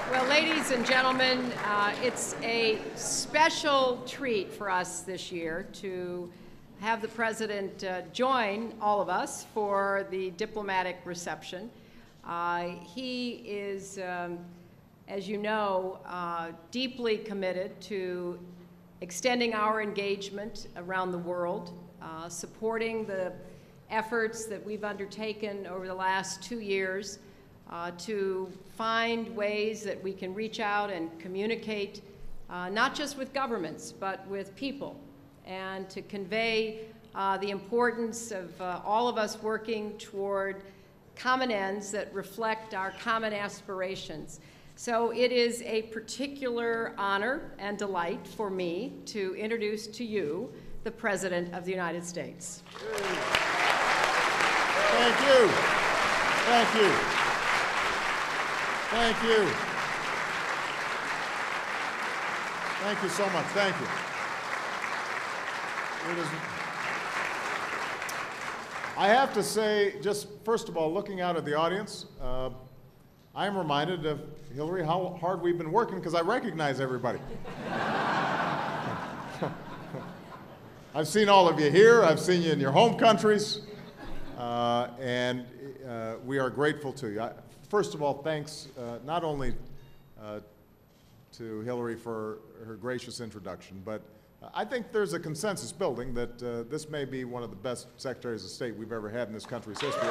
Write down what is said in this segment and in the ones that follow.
Well, ladies and gentlemen, it's a special treat for us this year to have the President join all of us for the diplomatic reception. He is, as you know, deeply committed to extending our engagement around the world, supporting the efforts that we've undertaken over the last 2 years to find ways that we can reach out and communicate not just with governments, but with people, and to convey the importance of all of us working toward common ends that reflect our common aspirations. So it is a particular honor and delight for me to introduce to you the President of the United States. Thank you. Thank you. Thank you. Thank you so much. Thank you. I have to say, just first of all, looking out at the audience, I am reminded of, Hillary, how hard we've been working, because I recognize everybody. I've seen all of you here. I've seen you in your home countries. And we are grateful to you. First of all, thanks not only to Hillary for her gracious introduction, but I think there's a consensus building that this may be one of the best Secretaries of State we've ever had in this country's history.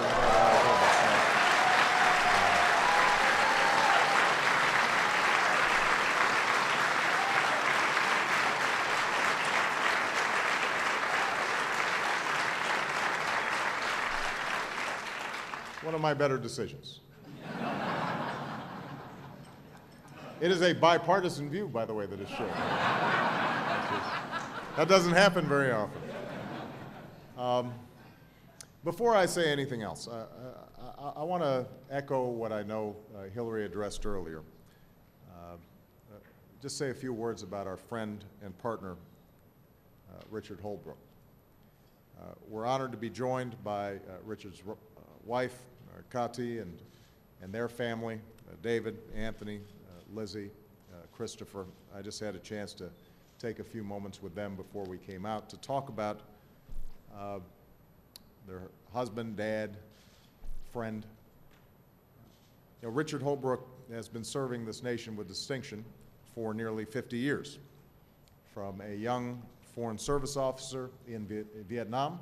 One of my better decisions. It is a bipartisan view, by the way, that is shared. That doesn't happen very often. Before I say anything else, I want to echo what I know Hillary addressed earlier. Just say a few words about our friend and partner, Richard Holbrooke. We're honored to be joined by Richard's wife, Kati, and their family, David, Anthony, Lizzie, Christopher. I just had a chance to take a few moments with them before we came out to talk about their husband, dad, friend. You know, Richard Holbrooke has been serving this nation with distinction for nearly 50 years. From a young Foreign Service officer in Vietnam,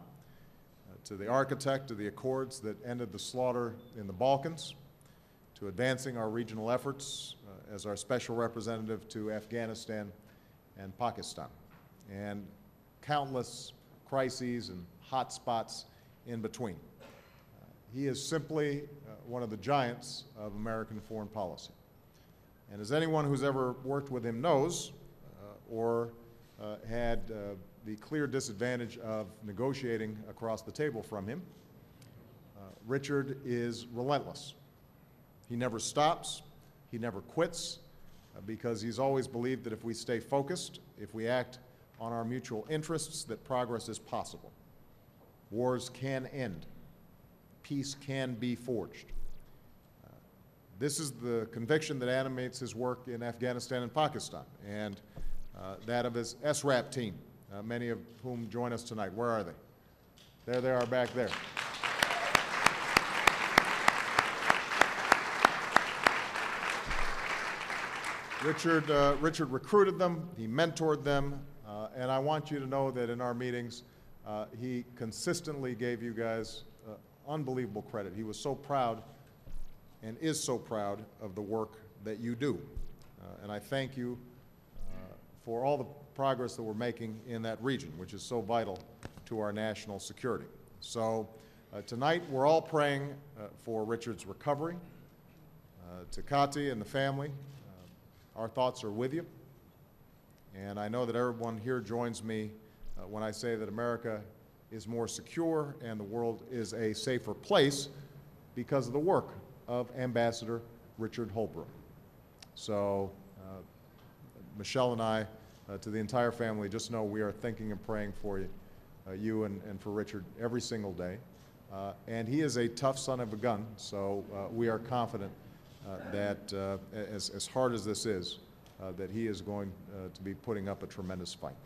to the architect of the accords that ended the slaughter in the Balkans, to advancing our regional efforts as our special representative to Afghanistan and Pakistan, and countless crises and hot spots in between. He is simply one of the giants of American foreign policy. And as anyone who's ever worked with him knows, or had the clear disadvantage of negotiating across the table from him, Richard is relentless. He never stops, he never quits, because he's always believed that if we stay focused, if we act on our mutual interests, that progress is possible. Wars can end. Peace can be forged. This is the conviction that animates his work in Afghanistan and Pakistan, and that of his SRAP team, many of whom join us tonight. Where are they? There they are back there. Richard recruited them, he mentored them, and I want you to know that in our meetings, he consistently gave you guys unbelievable credit. He was so proud and is so proud of the work that you do. And I thank you for all the progress that we're making in that region, which is so vital to our national security. So tonight, we're all praying for Richard's recovery. To Kati and the family, our thoughts are with you. And I know that everyone here joins me when I say that America is more secure and the world is a safer place because of the work of Ambassador Richard Holbrooke. So Michelle and I, to the entire family, just know we are thinking and praying for you, you and for Richard every single day. And he is a tough son of a gun, so we are confident as hard as this is, that he is going to be putting up a tremendous fight.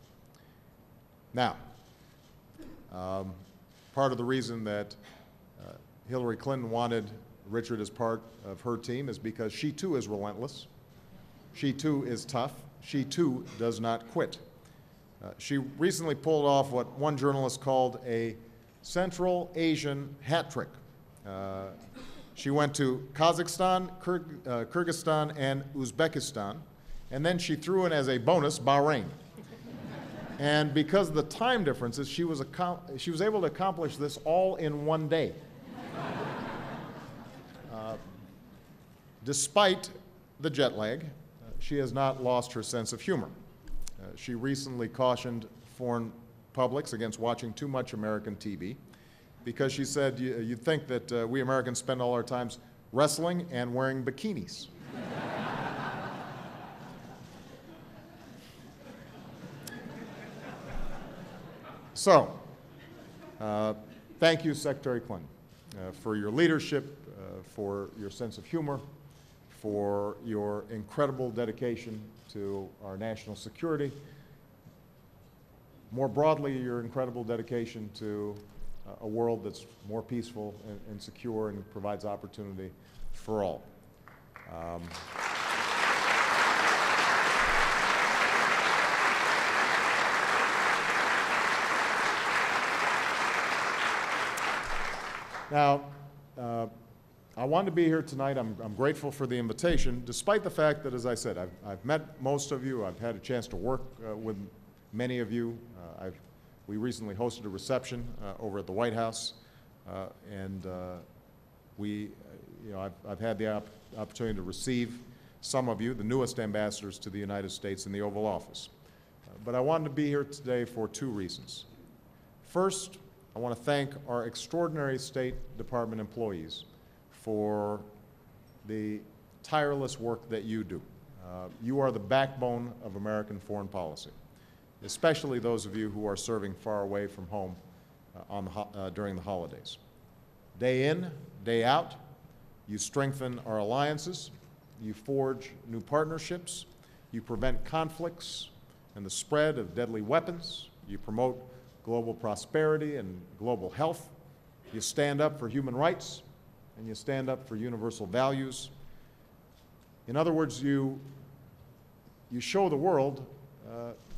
Now, part of the reason that Hillary Clinton wanted Richard as part of her team is because she too is relentless. She too is tough. She too does not quit. She recently pulled off what one journalist called a Central Asian hat trick. She went to Kazakhstan, Kyrgyzstan, and Uzbekistan, and then she threw in as a bonus Bahrain. And because of the time differences, she was able to accomplish this all in one day. Despite the jet lag, she has not lost her sense of humor. She recently cautioned foreign publics against watching too much American TV because she said, you'd think that we Americans spend all our time wrestling and wearing bikinis. So, thank you, Secretary Clinton, for your leadership, for your sense of humor, for your incredible dedication to our national security. More broadly, your incredible dedication to a world that's more peaceful and secure and provides opportunity for all. Now, I wanted to be here tonight. I'm grateful for the invitation, despite the fact that, as I said, I've met most of you. I've had a chance to work with many of you. We recently hosted a reception over at the White House, and I've had the opportunity to receive some of you, the newest ambassadors to the United States in the Oval Office. But I wanted to be here today for two reasons. First, I want to thank our extraordinary State Department employees for the tireless work that you do. You are the backbone of American foreign policy, especially those of you who are serving far away from home during the holidays. Day in, day out, you strengthen our alliances, you forge new partnerships, you prevent conflicts and the spread of deadly weapons, you promote global prosperity and global health, you stand up for human rights, and you stand up for universal values. In other words, you show the world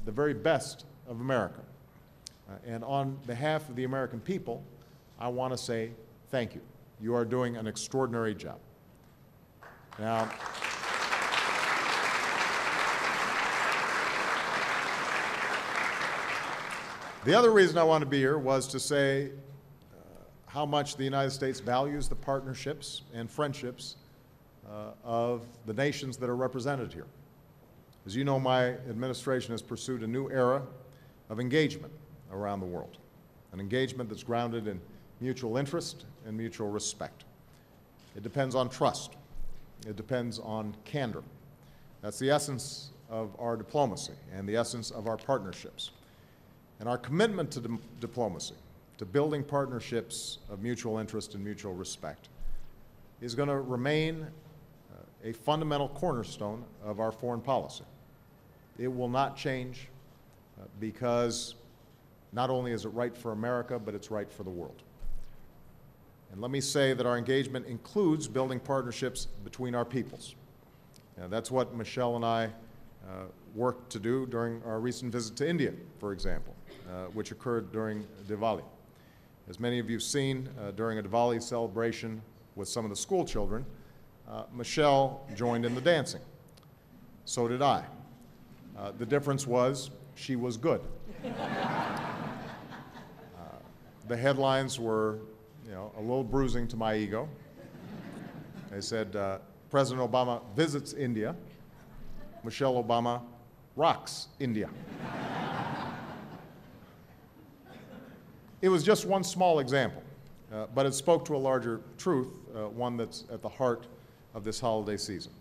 the very best of America. And on behalf of the American people, I want to say thank you. You are doing an extraordinary job. Now, the other reason I want to be here was to say how much the United States values the partnerships and friendships of the nations that are represented here. As you know, my administration has pursued a new era of engagement around the world, an engagement that's grounded in mutual interest and mutual respect. It depends on trust. It depends on candor. That's the essence of our diplomacy and the essence of our partnerships. And our commitment to diplomacy, to building partnerships of mutual interest and mutual respect, is going to remain a fundamental cornerstone of our foreign policy. It will not change because not only is it right for America, but it's right for the world. And let me say that our engagement includes building partnerships between our peoples. That's what Michelle and I worked to do during our recent visit to India, for example, which occurred during Diwali. As many of you have seen, during a Diwali celebration with some of the school children, Michelle joined in the dancing. So did I. The difference was she was good. The headlines were, a little bruising to my ego. They said, President Obama visits India. Michelle Obama rocks India. It was just one small example, but it spoke to a larger truth, one that's at the heart of this holiday season.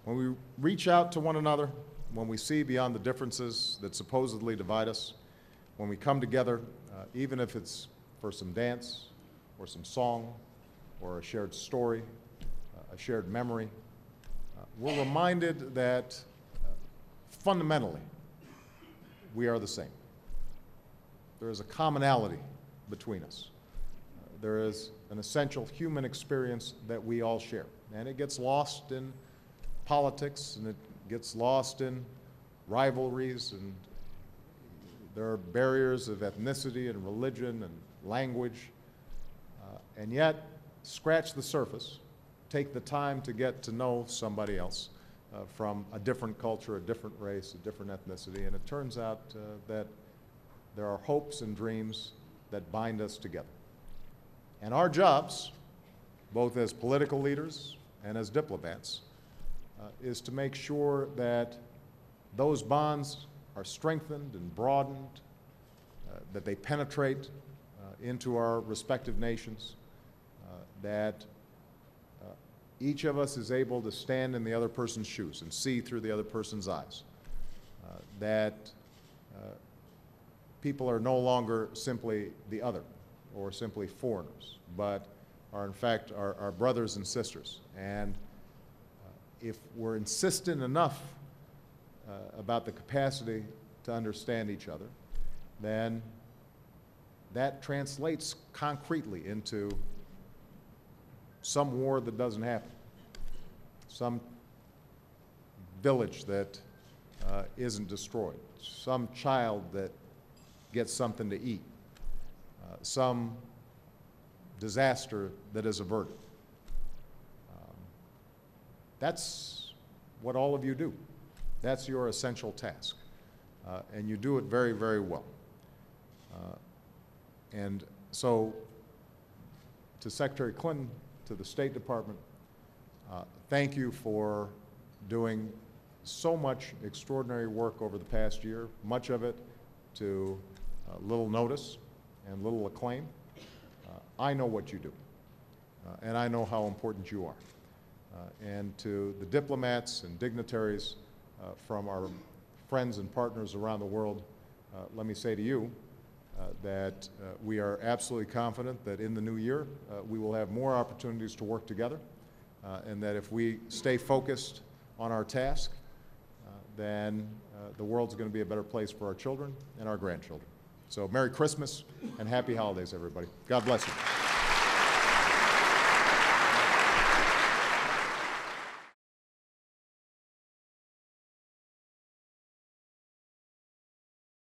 When we reach out to one another, when we see beyond the differences that supposedly divide us, when we come together, even if it's for some dance or some song or a shared story, a shared memory. We're reminded that fundamentally we are the same. There is a commonality between us. There is an essential human experience that we all share. And it gets lost in politics, and it gets lost in rivalries, and there are barriers of ethnicity and religion and language. And yet, scratch the surface, take the time to get to know somebody else from a different culture, a different race, a different ethnicity, and it turns out that there are hopes and dreams that bind us together. And our jobs, both as political leaders and as diplomats, is to make sure that those bonds are strengthened and broadened, that they penetrate into our respective nations, that each of us is able to stand in the other person's shoes and see through the other person's eyes, that people are no longer simply the other or simply foreigners, but are in fact our brothers and sisters. And if we're insistent enough about the capacity to understand each other, then that translates concretely into some war that doesn't happen, some village that isn't destroyed, some child that gets something to eat, some disaster that is averted. That's what all of you do. That's your essential task. And you do it very, very well. And so, to Secretary Clinton, to the State Department, thank you for doing so much extraordinary work over the past year, much of it to little notice and little acclaim. I know what you do, and I know how important you are. And to the diplomats and dignitaries from our friends and partners around the world, let me say to you that we are absolutely confident that in the new year we will have more opportunities to work together, and that if we stay focused on our task, then the world's going to be a better place for our children and our grandchildren. So Merry Christmas and Happy Holidays, everybody. God bless you.